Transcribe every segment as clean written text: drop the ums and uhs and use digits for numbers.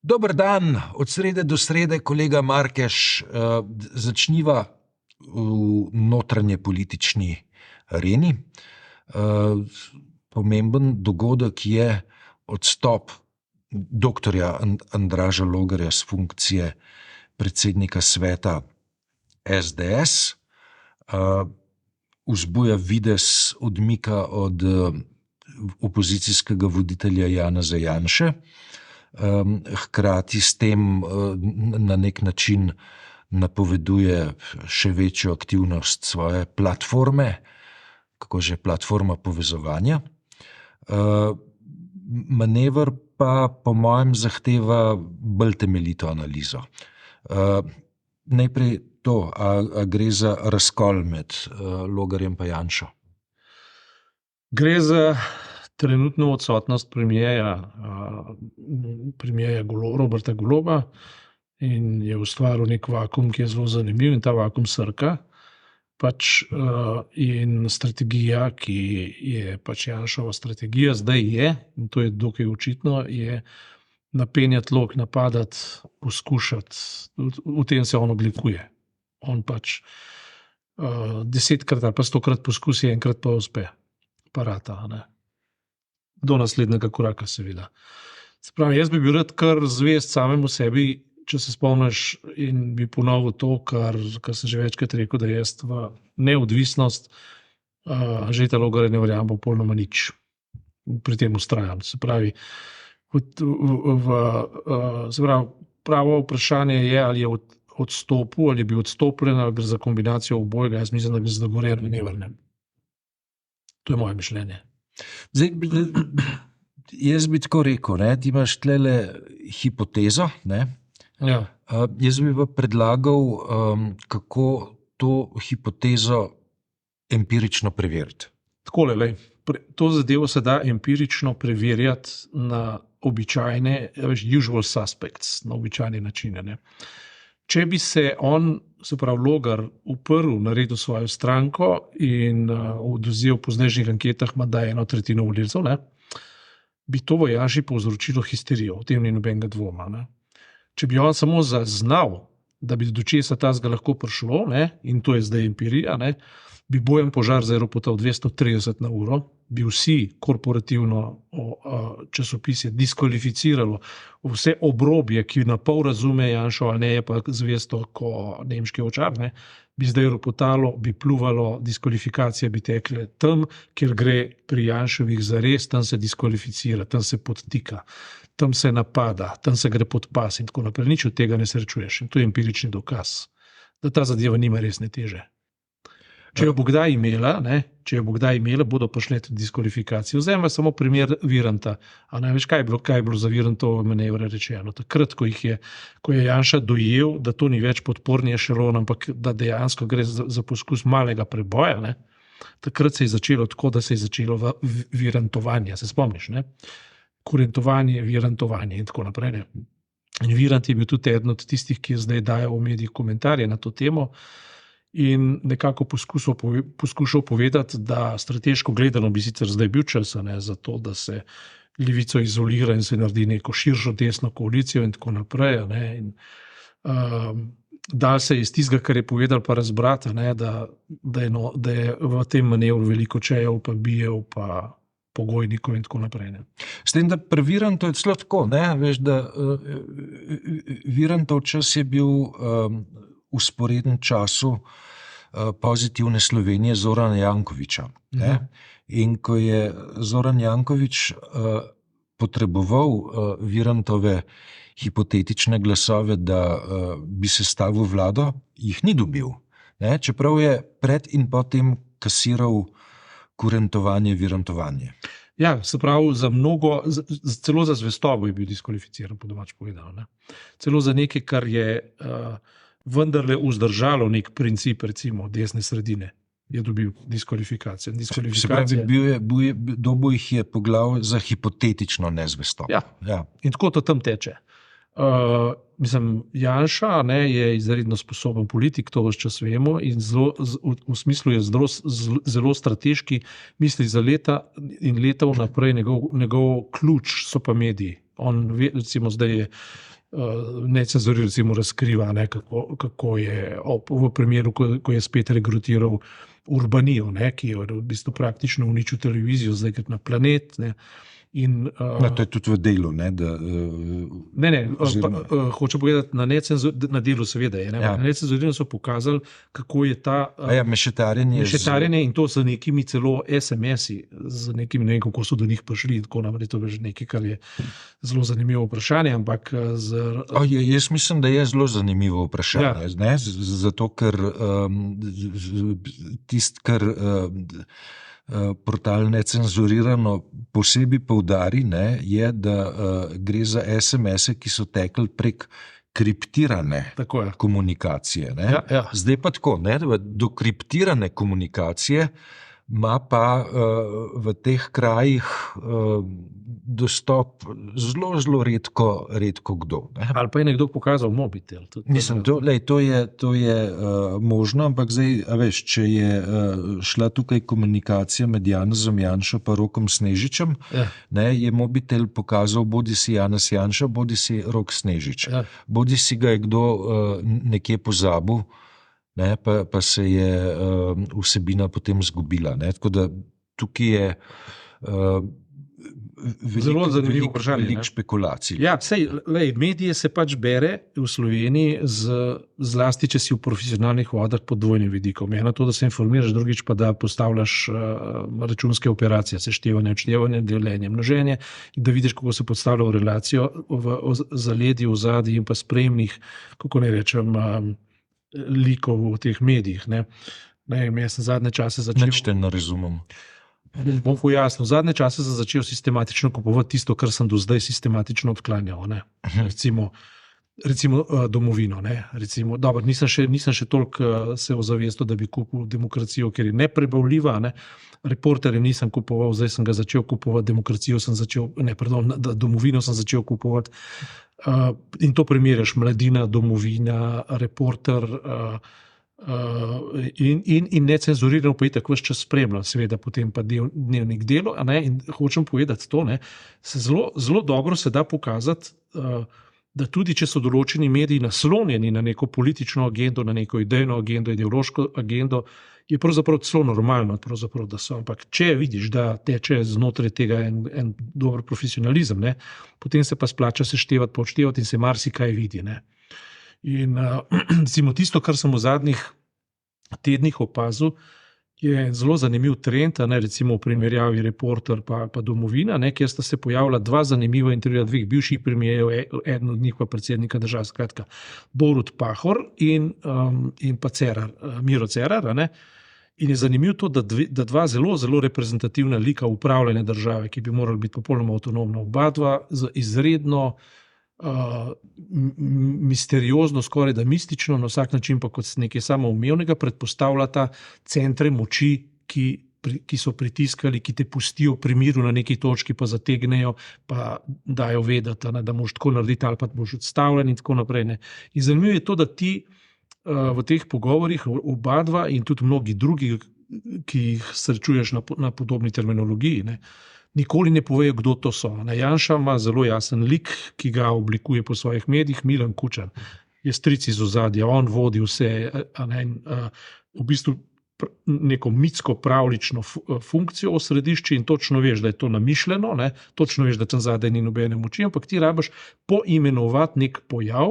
Dober dan, od srede do srede, kolega Markeš. Začniva v notranje politični areni. Pomemben dogodek je odstop doktorja Andraža Logarja z funkcije predsednika sveta SDS. Vzbuja videz odmika od opozicijskega voditelja Janeza Janše. Hkrati s tem na nek način napoveduje še večjo aktivnost svoje platforme, kako že platforma povezovanja. Manever pa po mojem zahteva bolj temeljito analizo. Najprej to, a gre za razkol med Logarjem pa Janšo? Gre za trenutno odsotnost premierja Roberta Goloba in je ustvaril nek vakuum, ki je zelo zanimiv, in ta vakuum srka. In strategija, ki je Janšova strategija, zdaj je, in to je dokaj očitno, je napenjati lok, napadati, poskušati. V tem se on odlikuje. On 10krat ali pa 100krat poskusi, enkrat pa uspe. Parata, ne. Do naslednjega koraka, seveda. Se pravi, jaz bi bil rad kar zvest samemu sebi, če se spomniš, in bi ponovil to, kar sem že večkrat rekel, da jaz v neodvisnost Anžeta Logarja ne verjamem popolnoma nič. Pri tem vztrajam. Se pravi, pravo vprašanje je, ali je odstopil, ali je bil odstopljen, ali gre za kombinacijo obojega. Jaz mislim, da gre za Gorja ne vrnem. To je moje mišljenje. Zdaj, jaz bi tako rekel, ne? Ti imaš tlele hipotezo, ne? Ja. Jaz bi pa predlagal, kako to hipotezo empirično preveriti. Takole, lej, to zadevo se da empirično preverjati na običajne, usual suspects, na običajne načine, ne. Če bi se on, se pravi Logar, uprl, naredil svojo stranko in odvzel po poznejših anketah menda 1/3 volivcev, ne, bi to v Janši povzročilo histerijo, o tem ni nobenega dvoma, ne. Če bi on samo zaznal, da bi do česa tazga lahko prišlo, ne, in to je zdaj empirija, ne, bi Bojan Požar zdaj ropotal 230 na uro, bi vsi korporativno časopisje diskvalificiralo vse obrobje, ki na pol razume Janšo, ali ne je pa zvesto ko nemški ovčar, ne, bi zdaj ropotalo, bi pluvalo, diskvalifikacije bi tekle tam, kjer gre pri Janševih zares, tam se diskvalificira, tam se podtika, tam se napada, tam se gre pod pas in tako naprej. Nič od tega ne srečuješ. In to je empirični dokaz, da ta zadeva nima resne teže. Če jo bo kdaj imela, bodo prišle tudi diskvalifikacije. Vzemimo samo primer Viranta. A ne veš, kaj je bilo za Virantovo manevre rečeno? Takrat, ko je Janša dojel, da to ni več podporni ešelon, ampak da dejansko gre za poskus malega preboja, ne? Takrat se je začelo tako, da se je začelo virantovanje. Se spomniš, ne? Kurentovanje, virantovanje in tako naprej, ne? In Virant je bil tudi eden od tistih, ki je zdaj dajal v medijih komentarje na to temo in nekako poskušal povedati, da strateško gledano bi sicer zdaj bil čas, ne, za to, da se levico izolira in se naredi neko širšo desno koalicijo in tako naprej, ne, in da se iz tistega, kar je povedal, pa razbrati, ne, da je v tem manevru veliko čejev, pa bijev, pa pogojnikov in tako naprej. Ne. S tem, da pri Virantu je celo tako, ne, veš, da Virantov čas je bil usporeden času pozitivne Slovenije Zorana Jankovića. Ne? In ko je Zoran Janković potreboval Virantove hipotetične glasove, da bi sestavil vlado, jih ni dobil. Ne? Čeprav je pred in potem kasiral kurentovanje, virantovanje. Ja, se pravi, celo za zvestobo je bil diskvalificiran, po domač povedano, ne? Celo za nekaj, kar je vendarle vzdržalo nek princip, recimo, desne sredine, je dobil diskvalifikacijo. Se pravi, dobil jih je po glavi za hipotetično nezvestobo. Ja. In tako to tam teče. Janša, ne, je izredno sposoben politik, to vse čas vemo, in v smislu je zelo strateški, misli za leta in leta vnaprej, njegov ključ so pa mediji. On, recimo, zdaj je Necenzuriran recimo razkriva, ne, kako je v primeru, ko je spet regrutiral Urbanijo, ne, ki je v bistvu praktično uničil televizijo, zdaj gre na Planet. Ne, in, to je tudi v delu. Ne, hočem povedati, na delu seveda je. Na Necenzuriran so pokazali, kako je ta mešetarjenje in to z nekimi celo SMS-i, z nekimi, ne vem, kako so do njih prišli, tako naprej, to je že nekaj, kar je zelo zanimivo vprašanje, ampak jaz mislim, da je zelo zanimivo vprašanje, ne, zato ker kar portal Necenzurirano posebej poudari, ne, je, da gre za SMS-e, ki so tekli prek kriptirane komunikacije. Ne. Zdaj pa tako, ne, do kriptirane komunikacije ima pa v teh krajih dostop zelo redko kdo. Ne. Ali pa je nekdo pokazal mobitel. Mislim, to je možno, ampak zdaj, veš, če je šla tukaj komunikacija med Janezom Janšo pa Rokom Snežičem, ne, je mobitel pokazal bodisi Janez Janša, bodisi Rok Snežič. Bodisi ga je kdo nekje pozabil, ne, pa se je vsebina potem zgubila. Ne. Tako da tukaj je zelo zanimivo vprašanje. Veliko špekulacij. Ja, medije se pač bere v Sloveniji zlasti, če si v profesionalnih vodah pod dvojnim vidikom. Eno to, da se informiraš, drugič pa, da postavljaš računske operacije, seštevanje, odštevanje, deljenje, množenje, in da vidiš, kako se postavlja v relacijo v zaledju, v zadnji in pa spremnih, kako ne rečem, likov v teh medijih. Jaz sem zadnje čase začel... Nič te ne razumem. Bom pojasnil. Zadnje čase sem začel sistematično kupovati tisto, kar sem do zdaj sistematično odklanjal. Recimo Domovino. Dobro, nisem še toliko se ozavestil, da bi kupil Demokracijo, ker je neprebavljiva. Reporterje nisem kupoval, zdaj sem ga začel kupovati, Domovino sem začel kupovati. In to primerjaš, Mladina, Domovina, Reporter in Necenzurirano pa itak ves čas spremljam, seveda potem pa Dnevnik Delo. In hočem povedati to, se zelo dobro se da pokazati, da tudi če so določeni mediji naslonjeni na neko politično agendo, na neko idejno agendo, ideološko agendo, je pravzaprav celo normalno, da so. Ampak če vidiš, da teče znotraj tega en dober profesionalizem, potem se pa splača seštevati, počtevati in se marsikaj vidi. In recimo tisto, kar sem v zadnjih tednih opazil, je zelo zanimiv trend, recimo v primerjavi Reporter pa Domovina, kjer sta se pojavila dva zanimiva intervjuja dveh bivših premierjev, eden od njih pa predsednika države, skratka Borut Pahor in pa Cerar, Miro Cerar. In je zanimivo to, da dva zelo reprezentativna lika upravljanja države, ki bi morali biti popolnoma avtonomna, oba dva z izredno misteriozno, skoraj da mistično, na vsak način pa kot nekaj samoumevnega predpostavljata centre moči, ki so pritiskali, ki te pustijo pri miru na neki točki, pa zategnejo, pa dajo vedeti, da moš tako narediti ali pa boš odstavljen in tako naprej. In zanimivo je to, da ti v teh pogovorih oba dva in tudi mnogi drugi, ki jih srečuješ na podobni terminologiji, nikoli ne povejo, kdo to so. Janša ima zelo jasen lik, ki ga oblikuje po svojih medijih, Milan Kučan. Je stric iz ozadja, on vodi vse, v bistvu neko mitsko pravlično funkcijo v središču in točno veš, da je to namišljeno, točno veš, da tam zadaj ni nobene moči, ampak ti rabiš poimenovati nek pojav,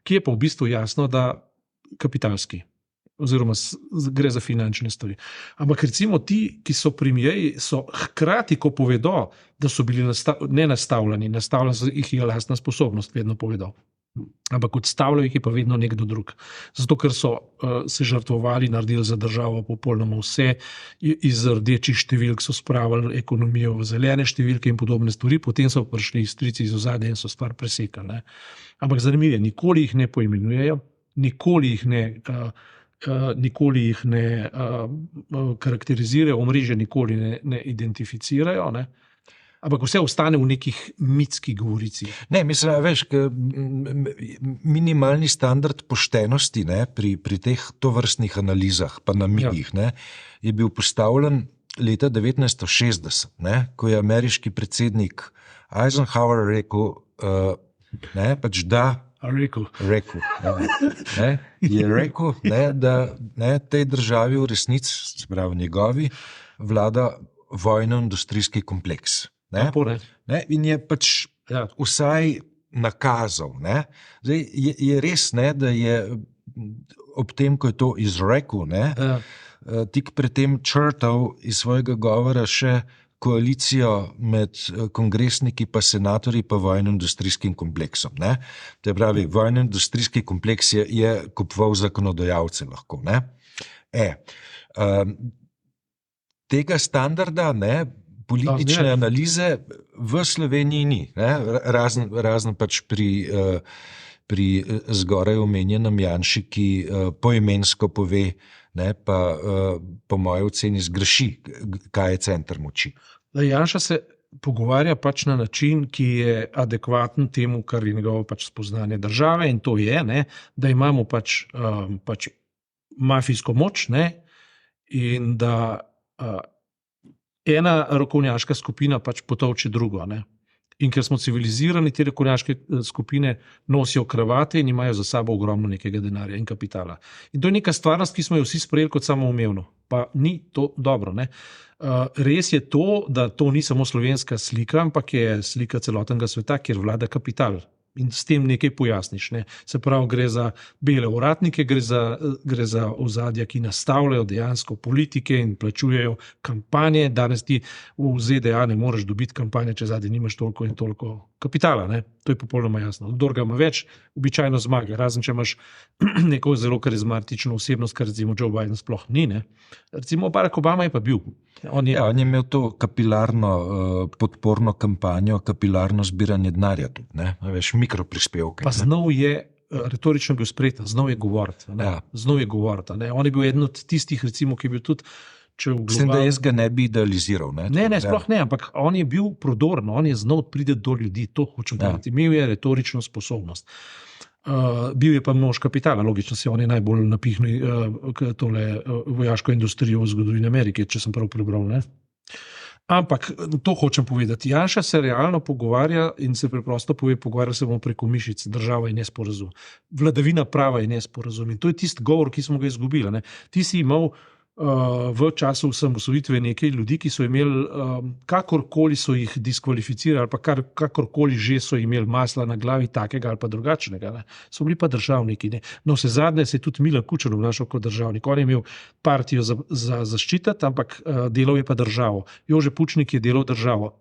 ki je pa v bistvu jasno, da kapitalski. Oziroma gre za finančne stvari. Ampak recimo ti, ki so premijeji, so hkrati, ko povedo, da so bili nenastavljeni, jih je lastna sposobnost, vedno povedal. Ampak odstavljajo jih je pa vedno nekdo drug. Zato, ker so se žrtvovali, naredili za državo popolnoma vse, iz rdečih številk so spravili ekonomijo v zelene številke in podobne stvari, potem so prišli strici iz ozadja in so stvar presekali. Ampak zanimivo je, nikoli jih ne poimenujejo, nikoli jih ne karakterizirajo, omrežja nikoli ne identificirajo, ampak vse ostane v nekih mitskih govorici. Mislim, veš, minimalni standard poštenosti pri teh tovrstnih analizah, pa namigih, je bil postavljen leta 1960, ko je ameriški predsednik Eisenhower rekel, ne, pač da Rekel. je rekel, ne, da ne, tej državi v resnici, se pravi njegovi, vlada vojno-industrijski kompleks. Ne, ne, in je pač vsaj nakazal. Ne. Zdaj, je res, ne, da je ob tem, ko je to izrekel, ne, tik pred tem črtal iz svojega govora še koalicijo med kongresniki pa senatorji pa vojno-industrijskim kompleksom. Ne. To je pravi, vojno-industrijski kompleks je kupoval zakonodajalce lahko. Ne. Tega standarda, ne, politične analize v Sloveniji ni, ne, razen pač pri zgoraj omenjenem Janši, ki poimensko pove, ne, pa po moji oceni zgreši, kaj je center moči. Janša se pogovarja pač na način, ki je adekvaten temu, kar je njegovo pač spoznanje države, in to je, ne, da imamo pač mafijsko moč, ne, in da ena rokovnjaška skupina pač potovče drugo, ne. In ker smo civilizirani, te rokovnjaške skupine nosijo kravate in imajo za sabo ogromno nekega denarja in kapitala. In to je neka stvarnost, ki smo jo vsi sprejeli kot samoumevno. Pa ni to dobro, ne. Res je to, da to ni samo slovenska slika, ampak je slika celotnega sveta, kjer vlada kapital. In s tem nekaj pojasniš. Ne. Se pravi, gre za bele uradnike, gre za ozadja, ki nastavljajo dejansko politike in plačujejo kampanje. Danes ti v ZDA ne moreš dobiti kampanje, če zadnji nimaš toliko in toliko kapitala. Ne. To je popolnoma jasno. Kdor ga ima več, običajno zmaga. Razen če imaš neko zelo karizmatično osebnost, kar recimo Joe Biden sploh ni. Ne. Recimo Barack Obama je pa bil. On je imel to kapilarno podporno kampanjo, kapilarno zbiranje denarja tudi, ne? Veš, mikroprispevke. Pa znal je, retorično bil spreten, znal je govoriti. Znal je govoriti. On je bil eden od tistih, recimo, ki je bil tudi, mislim, da jaz ga ne bi idealiziral. Ne, sploh ne, ampak on je bil prodoren, on je znal priti do ljudi, to hočem povedati. Imel je retorično sposobnost. Bil je pa množ kapitala, logično se on je najbolj napihnil tole vojaško industrijo v zgodovini Amerike, če sem prav prebral, ne. Ampak to hočem povedati. Janša se realno pogovarja in se preprosto pogovarja se bomo preko mišic, država je nesporazum. Vladavina prava je nesporazum in to je tisti govor, ki smo ga izgubili, ne. Ti si imel v času osamosvojitve nekaj ljudi, ki so imeli, kakorkoli so jih diskvalificirali, ali pa kakorkoli že so imeli masla na glavi takega ali pa drugačnega, ne. So bili pa državniki. Ne. No, vsezadnje se je tudi Milan Kučan obnašal kot državnik. On je imel partijo za zaščititi, ampak delal je pa državo. Jože Pučnik je delal državo.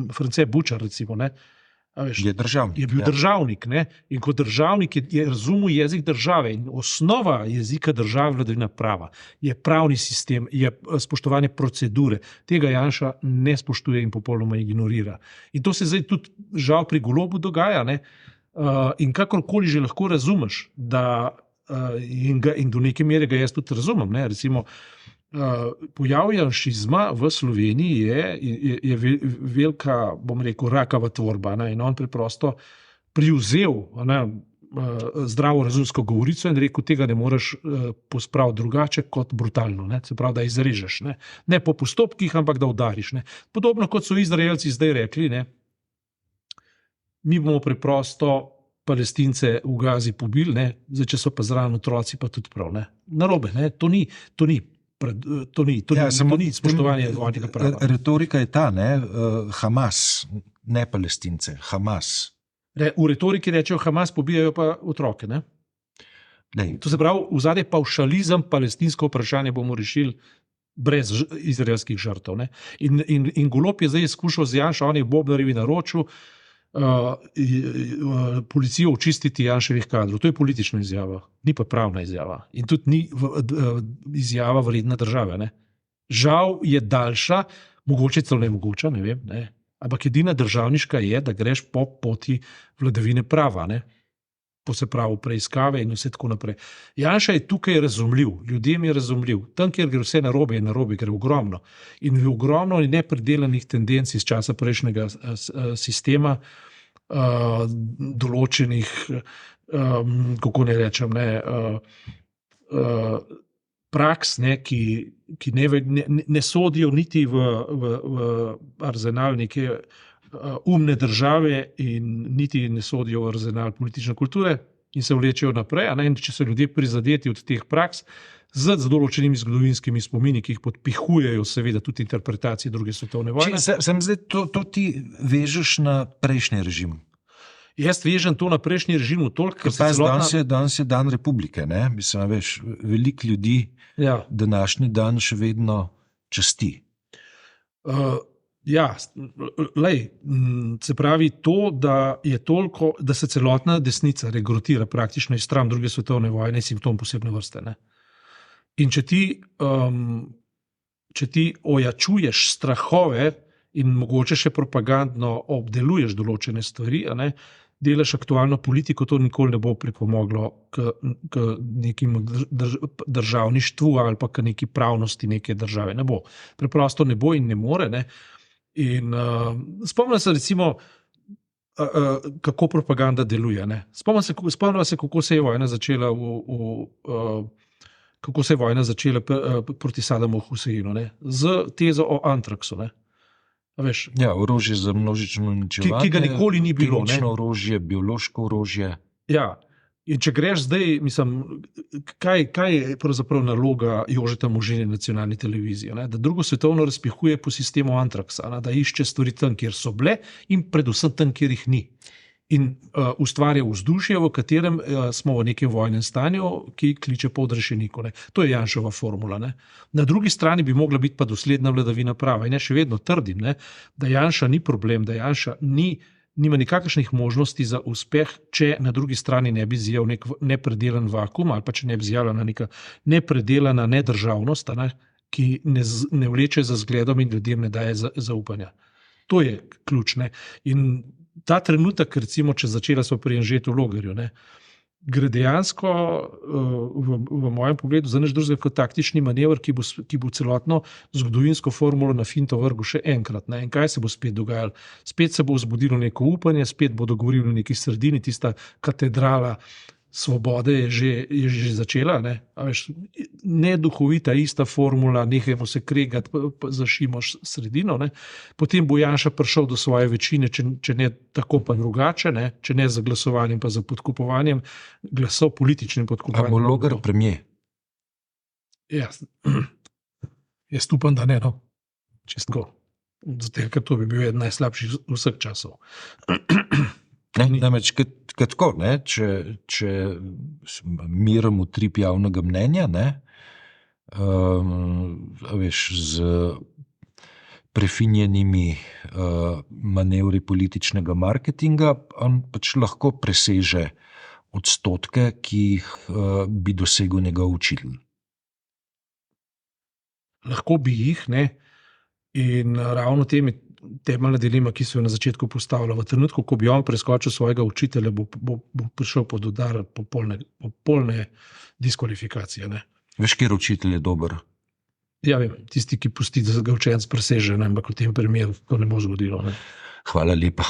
France Bučar, recimo, ne. Je državnik. Je bil državnik, ne? In kot državnik je razumel jezik države in osnova jezika države vladavina prava. Je pravni sistem, je spoštovanje procedure. Tega Janša ne spoštuje in popolnoma ignorira. In to se zdaj tudi žal pri Golobu dogaja, ne? In kakorkoli že lahko razumeš, da in do neke mere ga jaz tudi razumem, ne? Recimo, pojav janšizma v Sloveniji je velika, bom rekel, rakava tvorba, ne? In on preprosto privzel zdravo razumsko govorico in rekel, tega ne moreš pospraviti drugače kot brutalno, ne? Se pravi, da izrežeš, ne po postopkih, ampak da udariš, ne? Podobno kot so Izraelci zdaj rekli, ne? Mi bomo preprosto Palestince v Gazi pobili, ne? Zdaj, če so pa zraven otroci, pa tudi prav, ne? Narobe, ne? To ni spoštovanje vojnega prava. Retorika je ta, ne, Hamas, ne Palestince, Hamas. V retoriki rečejo Hamas, pobijajo pa otroke, ne? To se pravi, v zadnje pavšalizem, palestinsko vprašanje bomo rešili brez izraelskih žrtev, ne? In Golob je zdaj skušal z Janšo, on je Bobnarjevi naročil, policijo očistiti Janševih kadrov. To je politična izjava, ni pa pravna izjava. In tudi ni izjava vredna države, ne. Žal je daljša, mogoče celo nemogoča, ne vem, ne. Ampak edina državniška je, da greš po poti vladavine prava, ne. Po se pravi preiskave in vse tako naprej. Janša je tukaj razumljiv, ljudem je razumljiv. Tam, kjer gre vse narobe, je narobe, gre ogromno. In v ogromno nepredelanih tendenc iz časa prejšnjega sistema, določenih, kako ne rečem, praks, ki ne sodijo niti v arzenal neke umne države in niti ne sodijo v arzenal politične kulture in se vlečejo naprej. In če so ljudje prizadeti od teh praks, z določenimi zgodovinskimi spomini, ki jih podpihujejo, seveda, tudi interpretacije druge svetovne vojne. To ti vežeš na prejšnji režim. Jaz vežem to na prejšnji režim toliko, ker danes je dan republike. Mislim, veš, veliko ljudi današnji dan še vedno časti. Se pravi to, da se celotna desnica regrutira praktično iz stran druge svetovne vojne, je simptom posebne vrste. Ne? In če ti ojačuješ strahove in mogoče še propagandno obdeluješ določene stvari, delaš aktualno politiko, to nikoli ne bo pripomoglo k nekim državništvu ali pa k neki pravnosti neke države. Ne bo. Preprosto ne bo in ne more. Ne? In spomnim se recimo, kako propaganda deluje. Ne? Spomnim se, kako se je vojna začela kako se je vojna začela proti Sadamu Huseinu, z tezo o antraksu. Ne? Veš, orožje za množično uničevanje, ki ga nikoli ni bilo. Kemično orožje, biološko orožje. Ja. In če greš zdaj, mislim, kaj je pravzaprav naloga Jožeta Možine nacionalne televizije? Da drugo svetovno razpihuje po sistemu antraksa, da išče stvari tam, kjer so bile in predvsem tam, kjer jih ni. In ustvarja vzdušje, v katerem smo v nekem vojnem stanju, ki kliče po odrešeniku. To je Janševa formula. Ne? Na drugi strani bi mogla biti pa dosledna vladavina prava. In jaz še vedno trdim, da Janša ni problem, da Janša nima nikakršnih možnosti za uspeh, če na drugi strani ne bi zjel nek nepredelan vakum ali pa če ne bi zjela na neka nepredelana nedržavnost, ki ne vleče za zgledom in ljudem ne daje zaupanja. To je ključne. In ta trenutek, recimo, če začela smo pri Anžetu Logarju, gre dejansko v mojem pogledu za nič drugega kot taktični manever, ki bo celotno zgodovinsko formulo na finto vrgel še enkrat. In kaj se bo spet dogajalo? Spet se bo vzbudilo neko upanje, spet bodo govorili o neki sredini, tista katedrala svobode je že začela. Neduhovita ista formula, nehajmo se kregati, zašimo sredino. Potem bo Janša prišel do svoje večine, če ne tako pa drugače, če ne za glasovanjem pa za podkupovanjem glasov, političnim podkupovanjem. A bo Logar premier? Jaz upam, da ne. Čistko. Zato, ker to bi bil eden najslabših vseh časov. Namreč, tako, če mirom utrip javnega mnenja, veš, z prefinjenimi manevri političnega marketinga, on pač lahko preseže odstotke, ki jih bi dosegel njegov učitelj. Lahko bi jih, in ravno temi temeljna dilema, ki so jo na začetku postavila. V trenutku, ko bi on preskočil svojega učitelja, bo prišel pod udar popolne diskvalifikacije. Veš, kjer učitelj je dober? Ja, vem, tisti, ki pusti, da ga učenec preseže, ampak v tem primeru to ne bo zgodilo. Hvala lepa.